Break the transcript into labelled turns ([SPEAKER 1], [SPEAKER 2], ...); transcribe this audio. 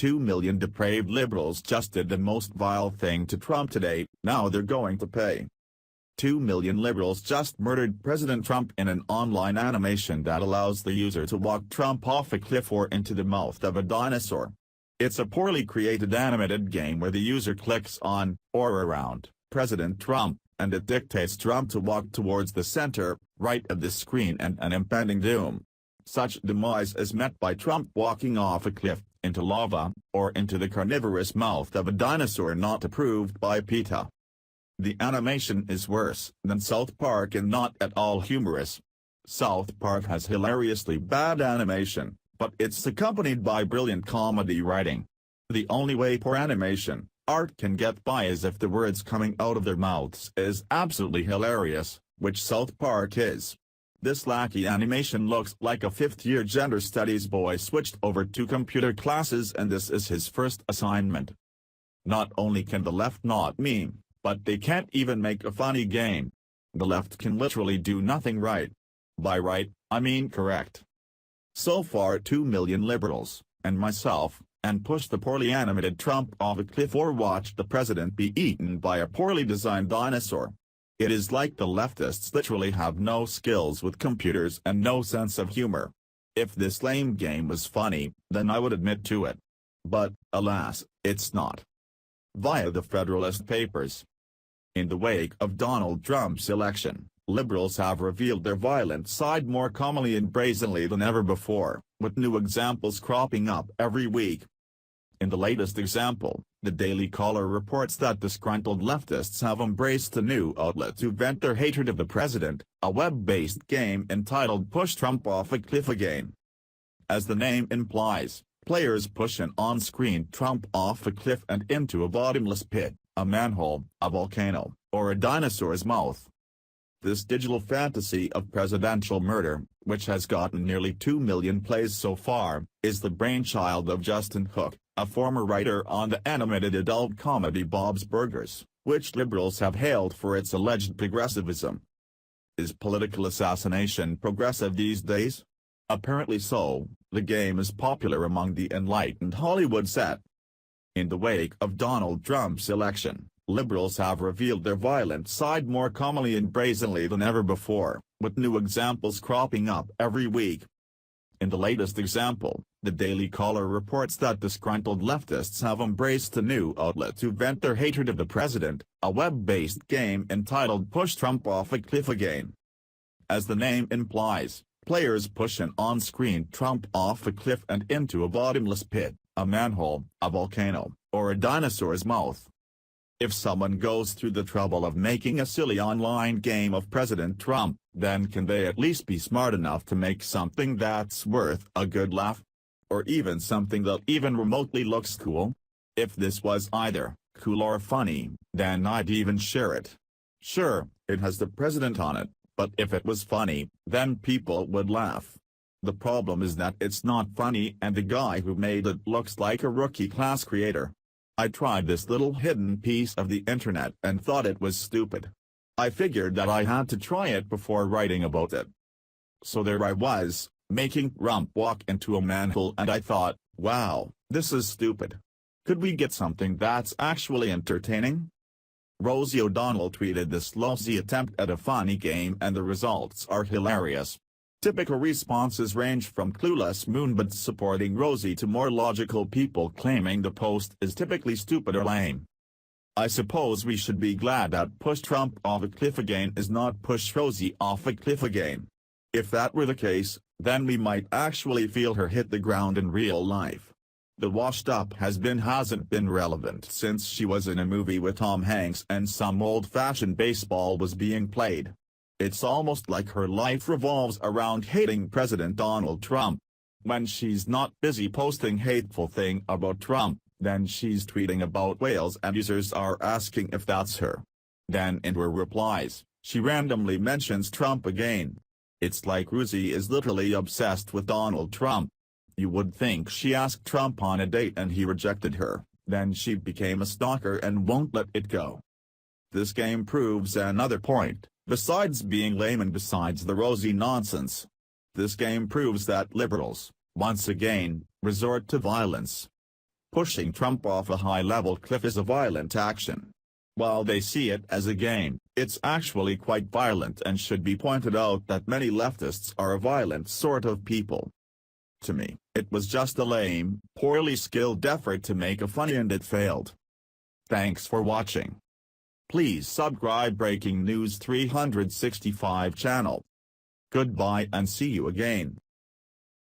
[SPEAKER 1] 2 million depraved liberals just did the most vile thing to Trump today, now they're going to pay. 2 million liberals just murdered President Trump in an online animation that allows the user to walk Trump off a cliff or into the mouth of a dinosaur. It's a poorly created animated game where the user clicks on, or around, President Trump, and it dictates Trump to walk towards the center, right of the screen and an impending doom. Such demise is met by Trump walking off a cliff, into lava, or into the carnivorous mouth of a dinosaur not approved by PETA. The animation is worse than South Park and not at all humorous. South Park has hilariously bad animation, but it's accompanied by brilliant comedy writing. The only way poor animation art can get by is if the words coming out of their mouths is absolutely hilarious, which South Park is. This lackey animation looks like a fifth-year gender studies boy switched over to computer classes and this is his first assignment. Not only can the left not meme, but they can't even make a funny game. The left can literally do nothing right. By right, I mean correct. So far 2 million liberals, and myself, and pushed the poorly animated Trump off a cliff or watched the president be eaten by a poorly designed dinosaur. It is like the leftists literally have no skills with computers and no sense of humor. If this lame game was funny, then I would admit to it. But, alas, it's not. Via the Federalist Papers. In the wake of Donald Trump's election, liberals have revealed their violent side more commonly and brazenly than ever before, with new examples cropping up every week. In the latest example, the Daily Caller reports that disgruntled leftists have embraced a new outlet to vent their hatred of the president, a web-based game entitled Push Trump Off a Cliff Again. As the name implies, players push an on-screen Trump off a cliff and into a bottomless pit, a manhole, a volcano, or a dinosaur's mouth. This digital fantasy of presidential murder, which has gotten nearly 2 million plays so far, is the brainchild of Justin Hook, a former writer on the animated adult comedy Bob's Burgers, which liberals have hailed for its alleged progressivism. Is political assassination progressive these days? Apparently so. The game is popular among the enlightened Hollywood set. In the wake of Donald Trump's election, liberals have revealed their violent side more commonly and brazenly than ever before, with new examples cropping up every week. In the latest example, the Daily Caller reports that disgruntled leftists have embraced a new outlet to vent their hatred of the president, a web-based game entitled Push Trump Off a Cliff Again. As the name implies, players push an on-screen Trump off a cliff and into a bottomless pit, a manhole, a volcano, or a dinosaur's mouth. If someone goes through the trouble of making a silly online game of President Trump, then can they at least be smart enough to make something that's worth a good laugh? Or even something that even remotely looks cool? If this was either cool or funny, then I'd even share it. Sure, it has the president on it, but if it was funny, then people would laugh. The problem is that it's not funny and the guy who made it looks like a rookie class creator. I tried this little hidden piece of the internet and thought it was stupid. I figured that I had to try it before writing about it. So there I was, making Trump walk into a manhole and I thought, wow, this is stupid. Could we get something that's actually entertaining? Rosie O'Donnell tweeted this lousy attempt at a funny game and the results are hilarious. Typical responses range from clueless moonbits supporting Rosie to more logical people claiming the post is typically stupid or lame. I suppose we should be glad that Push Trump Off a Cliff Again is not Push Rosie Off a Cliff Again. If that were the case, then we might actually feel her hit the ground in real life. The washed up hasn't been relevant since she was in a movie with Tom Hanks and some old-fashioned baseball was being played. It's almost like her life revolves around hating President Donald Trump. When she's not busy posting hateful thing about Trump, then she's tweeting about whales and users are asking if that's her. Then in her replies, she randomly mentions Trump again. It's like Rosie is literally obsessed with Donald Trump. You would think she asked Trump on a date and he rejected her, then she became a stalker and won't let it go. This game proves another point. Besides being lame and besides the Rosie nonsense, this game proves that liberals, once again, resort to violence. Pushing Trump off a high-level cliff is a violent action. While they see it as a game, it's actually quite violent and should be pointed out that many leftists are a violent sort of people. To me, it was just a lame, poorly skilled effort to make a funny and it failed. Thanks for watching. Please subscribe Breaking News 365 channel. Goodbye and see you again.